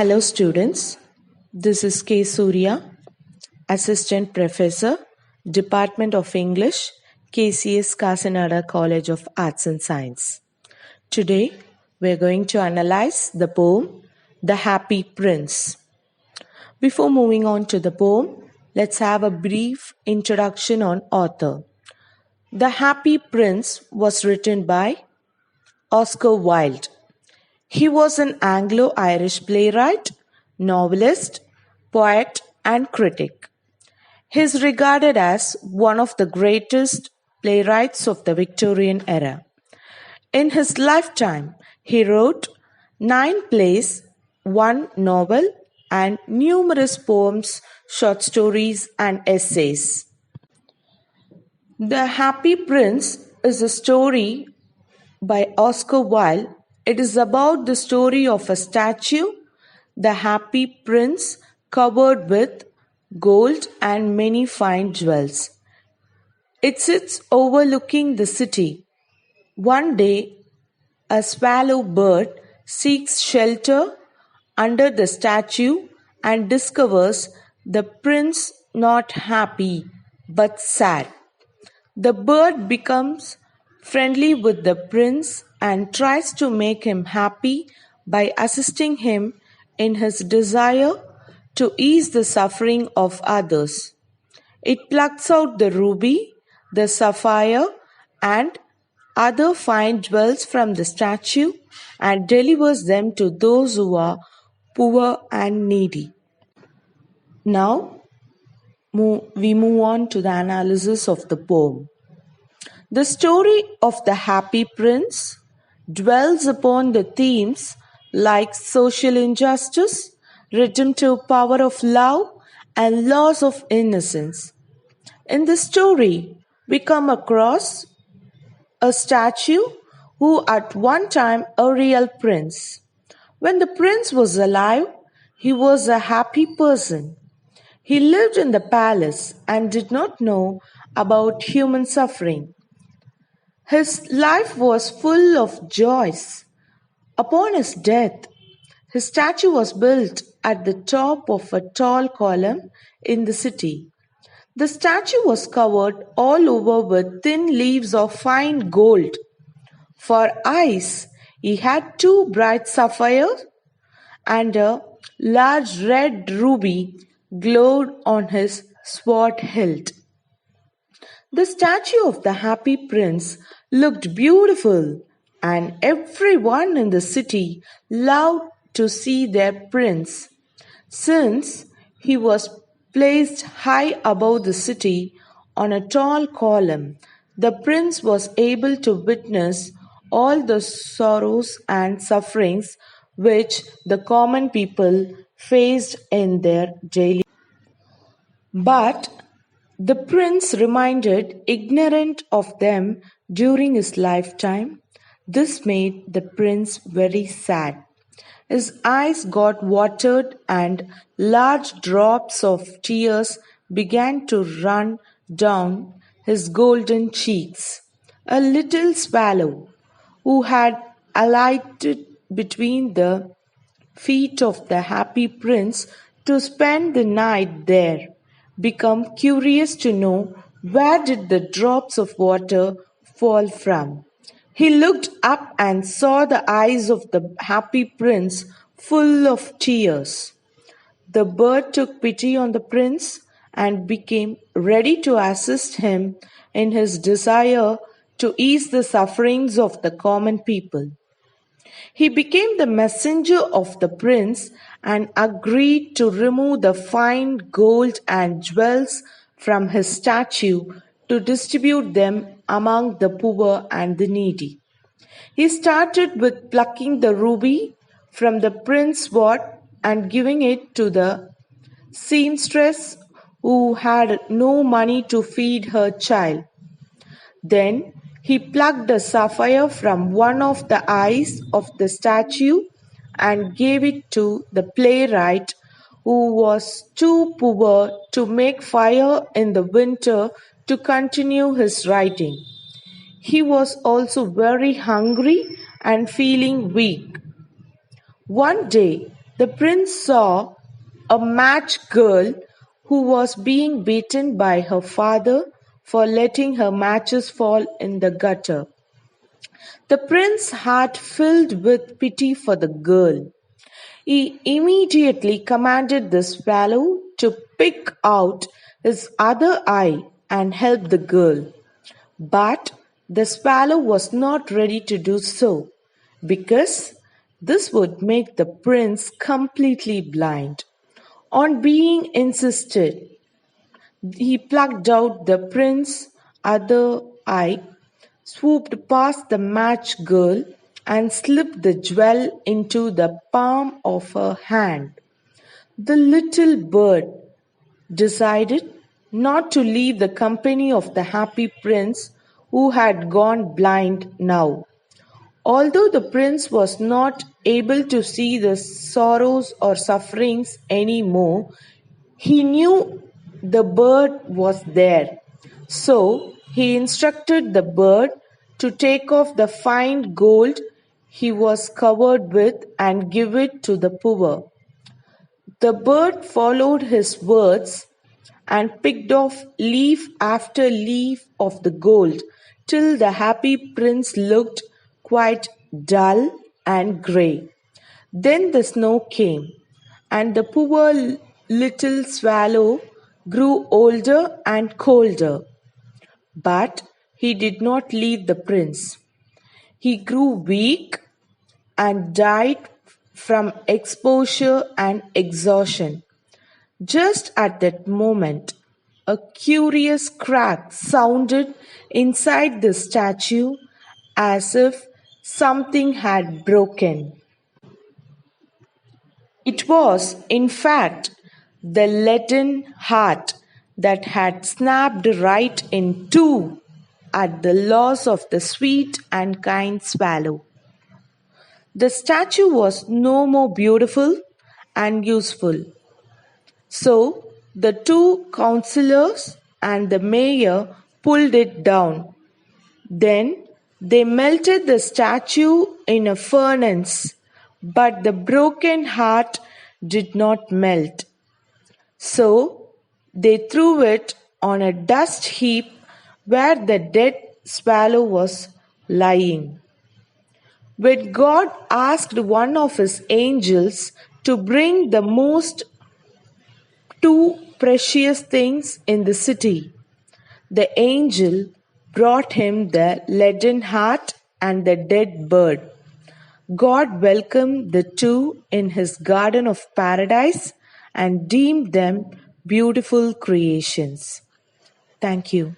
Hello students, this is K. Surya, Assistant Professor, Department of English, KCS Kasanada College of Arts and Science. Today we are going to analyze the poem The Happy Prince. Before moving on to the poem, let's have a brief introduction on author. The Happy Prince was written by Oscar Wilde. He was an Anglo-Irish playwright, novelist, poet, and critic. He is regarded as one of the greatest playwrights of the Victorian era. In his lifetime, he wrote 9 plays, 1 novel, and numerous poems, short stories, and essays. The Happy Prince is a story by Oscar Wilde. It is about the story of a statue, the Happy Prince, covered with gold and many fine jewels. It sits overlooking the city. One day, a swallow bird seeks shelter under the statue and discovers the prince not happy but sad. The bird becomes friendly with the prince and tries to make him happy by assisting him in his desire to ease the suffering of others. It plucks out the ruby, the sapphire, and other fine jewels from the statue and delivers them to those who are poor and needy. Now, we move on to the analysis of the poem. The story of the Happy Prince dwells upon the themes like social injustice, redemptive power of love, and loss of innocence. In the story, we come across a statue who at one time a real prince. When the prince was alive, he was a happy person. He lived in the palace and did not know about human suffering. His life was full of joys. Upon his death, his statue was built at the top of a tall column in the city. The statue was covered all over with thin leaves of fine gold. For eyes, he had 2 bright sapphires, and a large red ruby glowed on his sword hilt. The statue of the Happy Prince looked beautiful, and everyone in the city loved to see their prince. Since he was placed high above the city on a tall column, the prince was able to witness all the sorrows and sufferings which the common people faced in their daily life. But the prince remained ignorant of them during his lifetime. This made the prince very sad. His eyes got watered and large drops of tears began to run down his golden cheeks. A little swallow, who had alighted between the feet of the Happy Prince to spend the night there, became curious to know where did the drops of water fall from. He looked up and saw the eyes of the Happy Prince full of tears. The bird took pity on the prince and became ready to assist him in his desire to ease the sufferings of the common people. He became the messenger of the prince and agreed to remove the fine gold and jewels from his statue to distribute them among the poor and the needy. He started with plucking the ruby from the prince's sword and giving it to the seamstress who had no money to feed her child. Then he plucked a sapphire from one of the eyes of the statue and gave it to the playwright who was too poor to make fire in the winter to continue his writing. He was also very hungry and feeling weak. One day, the prince saw a match girl who was being beaten by her father for letting her matches fall in the gutter. The prince's heart filled with pity for the girl. He immediately commanded the swallow to pick out his other eye and help the girl. But the swallow was not ready to do so, because this would make the prince completely blind. On being insisted, he plucked out the prince's other eye, swooped past the match girl, and slipped the jewel into the palm of her hand. The little bird decided not to leave the company of the happy prince who had gone blind now. Although the prince was not able to see the sorrows or sufferings any more, he knew the bird was there. So he instructed the bird to take off the fine gold he was covered with and give it to the poor. The bird followed his words and picked off leaf after leaf of the gold till the happy prince looked quite dull and grey. Then the snow came, and the poor little swallow grew older and colder. But he did not leave the prince. He grew weak and died from exposure and exhaustion. Just at that moment, a curious crack sounded inside the statue as if something had broken. It was, in fact, the leaden heart that had snapped right in two at the loss of the sweet and kind swallow. The statue was no more beautiful and useful. So the two councillors and the mayor pulled it down. Then they melted the statue in a furnace, but the broken heart did not melt. So they threw it on a dust heap where the dead swallow was lying. When God asked one of his angels to bring the most two precious things in the city, the angel brought him the leaden heart and the dead bird. God welcomed the two in his garden of paradise and deemed them beautiful creations. Thank you.